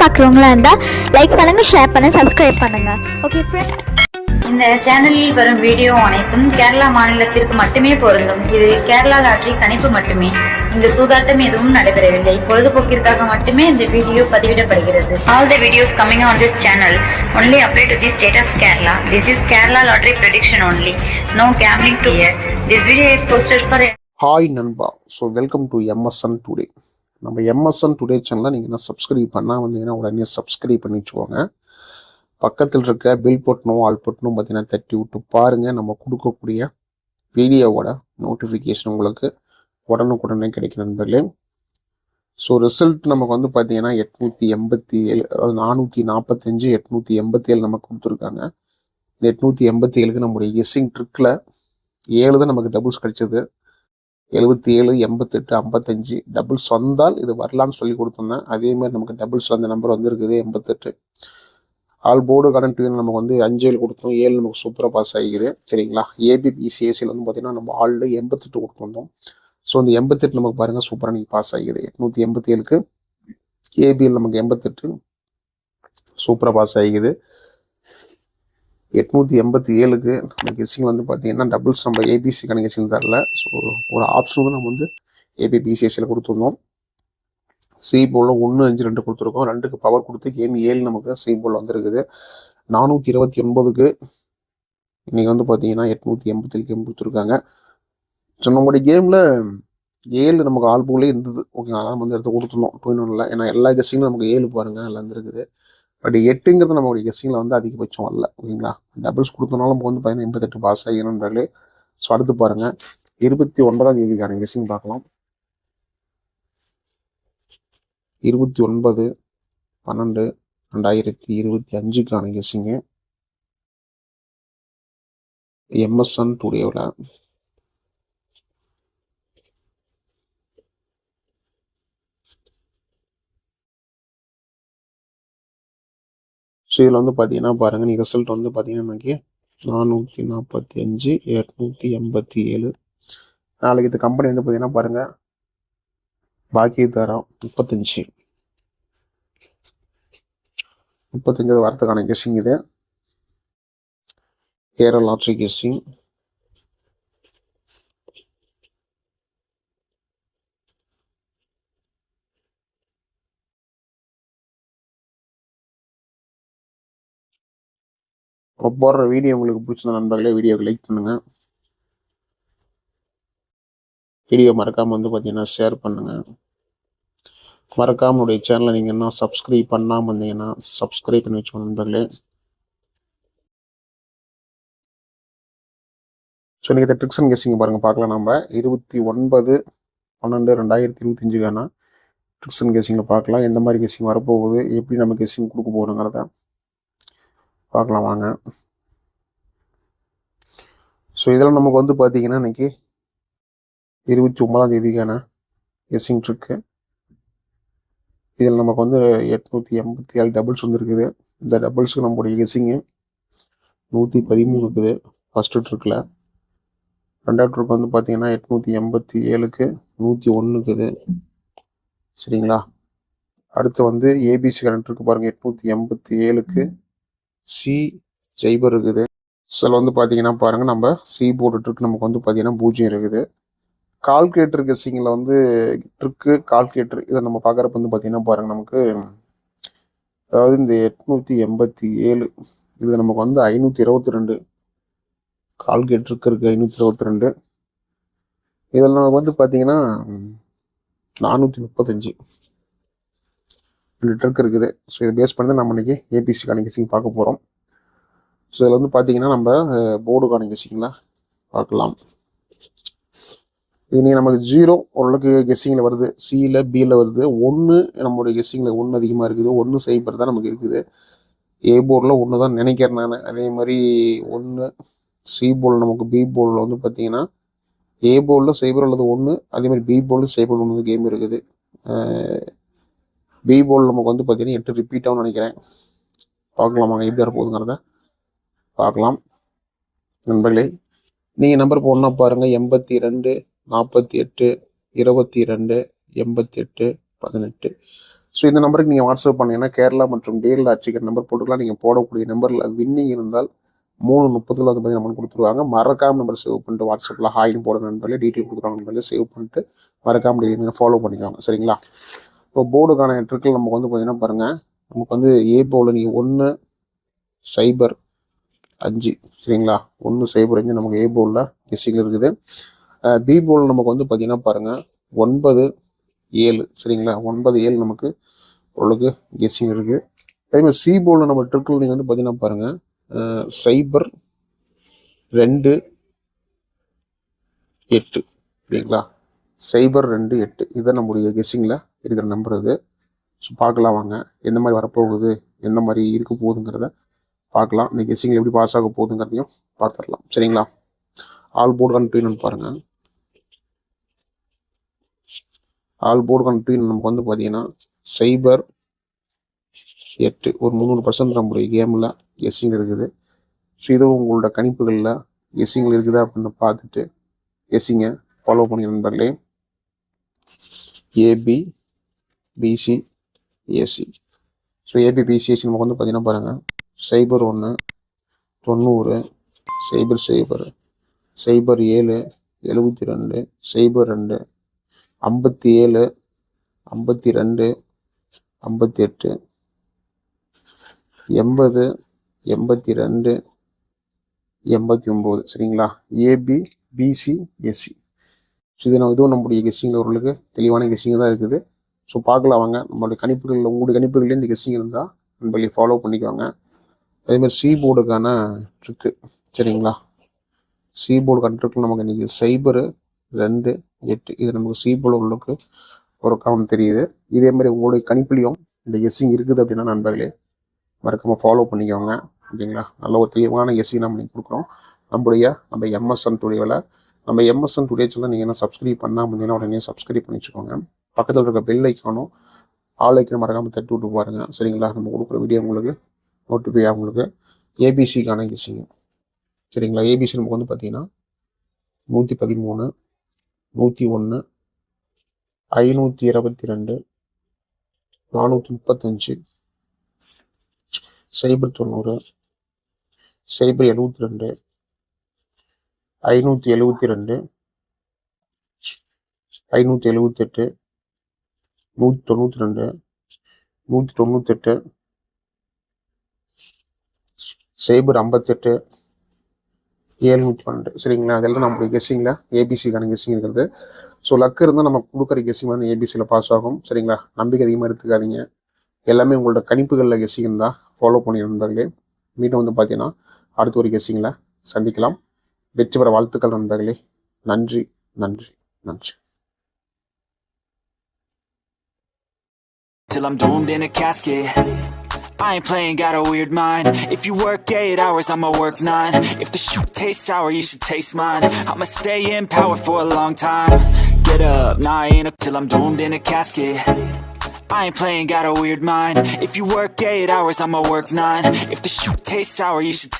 பார்க்குறவங்களா இருந்தால் லைக் பண்ணுங்கள், ஷேர் பண்ணுங்கள், சப்ஸ்கிரைப் பண்ணுங்கள். ஓகே ஃப்ரெண்ட், இந்த சேனலில் வரும் வீடியோ அனைத்தும் கேரளா மாநிலத்திற்கு மட்டுமே பொருந்தும். இது கேரளா லாட்டரி கணிப்பு மட்டுமே. இங்கு சூதாட்டம் எதுவும் நடைபெறவில்லை. பொழுதுபோக்கிற்காக மட்டுமே இந்த video பதிவிடப்படுகிறது. All the videos coming on this channel only apply to the state of Kerala. This is Kerala lottery prediction only. No gambling to here. This video is posted for hi நண்பா. So welcome to MSN today. நம்ம MSN today சேனலை நீங்கள் என்ன subscribe பண்ணால் வந்தீங்கன்னா உடனே subscribe பண்ணி வச்சுக்கோங்க. பக்கத்தில் இருக்க பில் பட்டனும் ஆல் பட்டனும் பார்த்தீங்கன்னா தட்டி விட்டு பாருங்கள். நம்ம கொடுக்கக்கூடிய வீடியோவோட நோட்டிஃபிகேஷன் உங்களுக்கு உடனுக்குடனே கிடைக்கும் நண்பர்களே. ஸோ ரிசல்ட் நமக்கு வந்து பார்த்தீங்கன்னா 887, அதாவது 445, 887 நமக்கு கொடுத்துருக்காங்க. இந்த 887க்கு நம்முடைய கெஸ்ஸிங் ட்ரிக்கில் 7 தான் நமக்கு டபுள்ஸ் கிடைச்சது. 77, 88, 55 டபுள்ஸ் வந்தால் இது வரலான்னு சொல்லி கொடுத்துருந்தேன். அதேமாதிரி நமக்கு டபுள்ஸ் வந்த நம்பர் வந்துருக்குது 88. ஆல் போர்டு கரண்ட் நமக்கு வந்து 5 கொடுத்தோம், 7 நமக்கு சூப்பராக பாஸ் ஆகிக்குது. சரிங்களா. ஏபிபிசிஎஸ்சியில் வந்து பார்த்தீங்கன்னா நம்ம ஆல்ரெடி 88 கொடுத்துருந்தோம். ஸோ இந்த 88 நமக்கு பாருங்கள் சூப்பராக நீங்கள் பாஸ் ஆகிக்குது. 887க்கு ஏபிஎல் நமக்கு 88 சூப்பராக பாஸ் ஆகிக்குது. 887க்கு நம்ம கெஸ்ஸிங் வந்து பார்த்தீங்கன்னா டபுள்ஸ் நம்ம ஏபிசிக்கான கெஸ்ஸிங் தரல. ஸோ ஒரு ஆப்ஷன் வந்து நம்ம வந்து ஏபிபிசிஎஸ்சியில் கொடுத்துருந்தோம். சி போலில் 1, 5, 2 கொடுத்துருக்கோம். 2க்கு பவர் கொடுத்து கேம் 7 நமக்கு சி போல் வந்துருக்குது. 429க்கு இன்றைக்கி வந்து பார்த்தீங்கன்னா 887 கேம் கொடுத்துருக்காங்க. ஸோ நம்மளுடைய கேமில் 7 நமக்கு ஆல் போலே இருந்தது. ஓகே, அதான் வந்து எடுத்து கொடுத்துருந்தோம் 2-1. ஏன்னா எல்லா கெஸ்ஸிங்கும் நமக்கு 7 பாருங்கள் எல்லாம் வந்துருக்குது. பட் 8ங்கிறது நம்மளுடைய கெஸ்ஸிங்கில் வந்து அதிகபட்சம் வரல. ஓகேங்களா. டபுள்ஸ் கொடுத்தனாலும் நமக்கு வந்து பார்த்தீங்கன்னா 88 பாஸ் ஆகிடும்ன்றாலே. ஸோ அடுத்து பாருங்கள் 29ஆம் தேதிக்கான கெஸ்ஸிங் பார்க்கலாம். 29/12/2025க்கான கெஸ்ஸிங்கு எம்எஸ்என் டுடேவில். ஸோ இதில் வந்து பார்த்தீங்கன்னா பாருங்கள், நீ ரிசல்ட் வந்து பார்த்தீங்கன்னா எனக்கு 445, 887. நாளைக்கு இந்த கம்பெனி வந்து பார்த்தீங்கன்னா பாருங்கள் பாக்கி தரம் 35 வாரத்துக்கான கெஸ்ஸிங் இது. Kerala lottery guessing. போடுற வீடியோ உங்களுக்கு பிடிச்சிருந்த நண்பர்களே வீடியோக்கு லைக் பண்ணுங்கள். வீடியோ மறக்காமல் வந்து பார்த்தீங்கன்னா ஷேர் பண்ணுங்கள். மறக்காம உடைய சேனலை நீங்கள் என்ன சப்ஸ்கிரைப் பண்ணாமல் வந்தீங்கன்னா சப்ஸ்கிரைப் பண்ணி வச்சுக்கோங்க நண்பர்களே. ஸோ நீங்கள் இந்த ட்ரிக்ஸ் அண்ட் கெஸ்ஸிங் பாருங்கள் பார்க்கலாம். நம்ம 29/12/2025க்கான ட்ரிக்ஸ் அண்ட் கெஸ்ஸிங்கில் பார்க்கலாம். எந்த மாதிரி கெஸ்ஸிங் வரப்போகுது, எப்படி நம்ம கெஸ்ஸிங் கொடுக்க போகிறோங்கிறத பார்க்கலாம் வாங்க. ஸோ இதெல்லாம் நமக்கு வந்து பார்த்தீங்கன்னா இன்னைக்கு 29ஆம் தேதிக்கான கெஸ்ஸிங் ட்ரிக்கு. இதில் நமக்கு வந்து 887 டபுள்ஸ் வந்துருக்குது. இந்த டபுள்ஸுக்கு நம்மளுடைய கெஸ்ஸிங்கு 113 இருக்குது ஃபஸ்ட்டு ட்ரிக்கில். 2வது ட்ரிக் வந்து பார்த்தீங்கன்னா 887க்கு 101 இருக்குது. சரிங்களா. அடுத்து வந்து ஏபிசி கரண்ட் இருக்கு பாருங்கள் 887க்கு சி ஜெய்பர் இருக்குது. சில வந்து பார்த்தீங்கன்னா பாருங்கள் நம்ம சி போர்டு ட்ரிக் நமக்கு வந்து பார்த்தீங்கன்னா 0 இருக்குது. கால்குலேட்டர் கெஸ்ஸிங்கில் வந்து ட்ரிக்கு கால்குலேட்டர் இதை நம்ம பார்க்குறப்ப வந்து பார்த்தீங்கன்னா பாருங்கள் நமக்கு, அதாவது இந்த 887 இது நமக்கு வந்து 522 கால்குலேட்டருக்கு இருக்குது. 522 இதில் நமக்கு வந்து பார்த்தீங்கன்னா 435 இந்த ட்ரிக் இருக்குது. ஸோ இதை பேஸ் பண்ணி நம்ம இன்னைக்கு ஏபிசிக்கான கெஸ்ஸிங் பார்க்க போகிறோம். ஸோ இதில் வந்து பார்த்தீங்கன்னா நம்ம போர்டுக்கான கெஸ்ஸிங்கில் பார்க்கலாம். இது நமக்கு 0 ஓரளவுக்கு கெஸ்ஸிங்கில் வருது, சியில் பியில் வருது. 1 நம்மளுடைய கெஸ்ஸிங்கில் 1 அதிகமாக இருக்குது. 1 சைபர் தான் நமக்கு இருக்குது. ஏ போர்டில் 1 தான் நினைக்கிறேன் நான். அதே மாதிரி 1 சி போர்டில் நமக்கு பி போர்டில் வந்து பார்த்தீங்கன்னா ஏ போர்டில் சைபர் உள்ளது 1, அதே மாதிரி பி போர்டில் சைபர் ஒன்று கேம் இருக்குது. பி போர்டில் நமக்கு வந்து பார்த்தீங்கன்னா 8 ரிப்பீட் ஆகும்னு நினைக்கிறேன். பார்க்கலாமாங்க எப்படி வரப்போகுதுங்கிறத பார்க்கலாம் நண்பர்களே. நீங்கள் நம்பர் போடணுன்னா பாருங்கள் 82 48 22 88 18. ஸோ இந்த நம்பருக்கு நீங்கள் வாட்ஸ்அப் பண்ணீங்கன்னா கேரளா மற்றும் டேல் லாட்ரிக்கு நம்பர் போட்டுக்கலாம். நீங்கள் போடக்கூடிய நம்பரில் வின்னிங் இருந்தால் 3:30 வந்து பார்த்தீங்கன்னா அமௌண்ட் கொடுத்துருவாங்க. மறக்காம நம்பர் சேவ் பண்ணிட்டு வாட்ஸ்அப்பில் ஹாய்னு போட நண்பர்களே, டீட்டெயில் கொடுக்குறாங்க நண்பர்களே, சேவ் பண்ணிட்டு மறக்காம டெய்லி நீங்கள் ஃபாலோ பண்ணிக்கோங்க. சரிங்களா? இப்போ போர்டுக்கான ட்ரிக்கில் நமக்கு வந்து பார்த்தீங்கன்னா பாருங்கள், நமக்கு வந்து ஏ போல் நீங்கள் 1-0-5 சரிங்களா, 1-0-5 நமக்கு ஏ போலில் கெஸ்ஸிங்கில் இருக்குது. பி போல் நமக்கு வந்து பார்த்தீங்கன்னா பாருங்கள் 9-7 சரிங்களா, 9-7 நமக்கு ஓரளவுக்கு கெஸ்ஸிங் இருக்குது. அதேமாதிரி சி போலில் நம்ம ட்ரிக்கில் நீங்கள் வந்து பார்த்தீங்கன்னா பாருங்கள் 0-2-8 சரிங்களா, 0-2-8 இதுதான் நம்முடைய கெஸ்ஸிங்கில் இருக்கிற நம்பர் இது. ஸோ பார்க்கலாம் வாங்க எந்த மாதிரி வரப்போகுது, எந்த மாதிரி இருக்க போகுதுங்கிறத பார்க்கலாம். இந்த கெஸ்ஸிங்கில் எப்படி பாஸ் ஆக போகுதுங்கிறதையும் பார்த்துடலாம். சரிங்களா? ஆல் போர்டு கண்ட்ரின்னு பாருங்கள். ஆல் போர்டு கண்ட்ரின்னு நமக்கு வந்து பார்த்தீங்கன்னா 0-8 ஒரு 300% நம்முடைய கேமில் கெஸ்ஸிங் இருக்குது. ஸோ இதுவும் உங்களோட கணிப்புகளில் கெஸ்ஸிங்கில் இருக்குதா அப்படின்னு பார்த்துட்டு கெஸ்ஸிங்கை ஃபாலோ பண்ணி நண்பர்களே. AB BC AC. So AB BC AC நமக்கு வந்து பார்த்தீங்கன்னா பாருங்கள் 0-1 90 0-0 0-7 72 0-2 57 52 58 80 82 89 சரிங்களா, ஏபி பிசி எஸ்சி. ஸோ இதுவும் நம்முடைய கெஸ்ஸிங்கில் ஓரளவுக்கு தெளிவான கெஸ்ஸிங் தான் இருக்குது. ஸோ பார்க்கலாம் வாங்க நம்மளுடைய கணிப்புகளில், உங்களுடைய கணிப்புகள்லேயே இந்த கெஸ்ஸிங் இருந்தால் நண்பர்களே ஃபாலோ பண்ணிக்குவாங்க. அதேமாதிரி சி போர்டுக்கான ட்ரிக்கு சரிங்களா, சி போர்டுக்கான ட்ரிக்கில் நமக்கு இன்றைக்கி 0-2-8 இது நமக்கு சி போர்டு ஓரளவுக்கு ஒரு கவுண்ட் தெரியுது. இதே மாதிரி உங்களுடைய கணிப்புலையும் இந்த கெஸ்ஸிங் இருக்குது அப்படின்னா நண்பர்களே மறக்காமல் ஃபாலோ பண்ணிக்கோங்க. ஓகேங்களா? நல்ல ஒரு தெளிவான கெஸ்ஸிங் நம்ம கொடுக்குறோம் நம்ம எம்எஸ்என் டுடேவில். நம்ம எம்எஸ்என் டுடே சேனல் நீங்கள் என்ன சப்ஸ்கிரைப் பண்ணால் முடிஞ்சுன்னா உடனே சப்ஸ்கிரைப் பண்ணி வச்சுக்கோங்க. பக்கத்தில் இருக்க பெல் ஐக்கானும் ஆல் ஐக்கனும் மறக்காமல் தட்டி விட்டு பாருங்கள். சரிங்களா? நம்ம கொடுக்குற வீடியோ உங்களுக்கு நோட்டிஃபை ஆகும். உங்களுக்கு ஏபிசிக்கான கெஸ்ஸிங் சரிங்களா, ஏபிசி நமக்கு வந்து பார்த்தீங்கன்னா 113 101 522 435 0-90 0-72 572 578 192 198 0-58 712 சரிங்களா. அதெல்லாம் நம்மளுடைய கெஸ்ஸிங்கில் ஏபிசிக்கான கெஸ்ஸிங் இருக்கிறது. ஸோ லக்கு இருந்தால் நம்ம கொடுக்குற கெஸ்ஸிங் வந்து ஏபிசியில் பாஸ் ஆகும். சரிங்களா? நம்பிக்கை அதிகமாக எடுத்துக்காதீங்க. எல்லாமே உங்களோட கணிப்புகளில் கெஸ்ஸிங் இருந்தால் ஃபாலோ பண்ணி நண்பர்களே. மீண்டும் வந்து பார்த்தீங்கன்னா அடுத்த ஒரு கெஸ்ஸிங்கில் சந்திக்கலாம். வெற்றி பெற வாழ்த்துக்கள் நண்பர்களே. நன்றி நன்றி நன்றி. Till I'm doomed in a casket, I ain't playing, got a weird mind. If you work 8 hours, I'ma work 9. If the shit tastes sour, you should taste mine. I'ma stay in power for a long time. Get up, nah I ain't till I'm doomed in a casket. I ain't playing, got a weird mind. If you work 8 hours, I'ma work 9. If the shit tastes sour, you should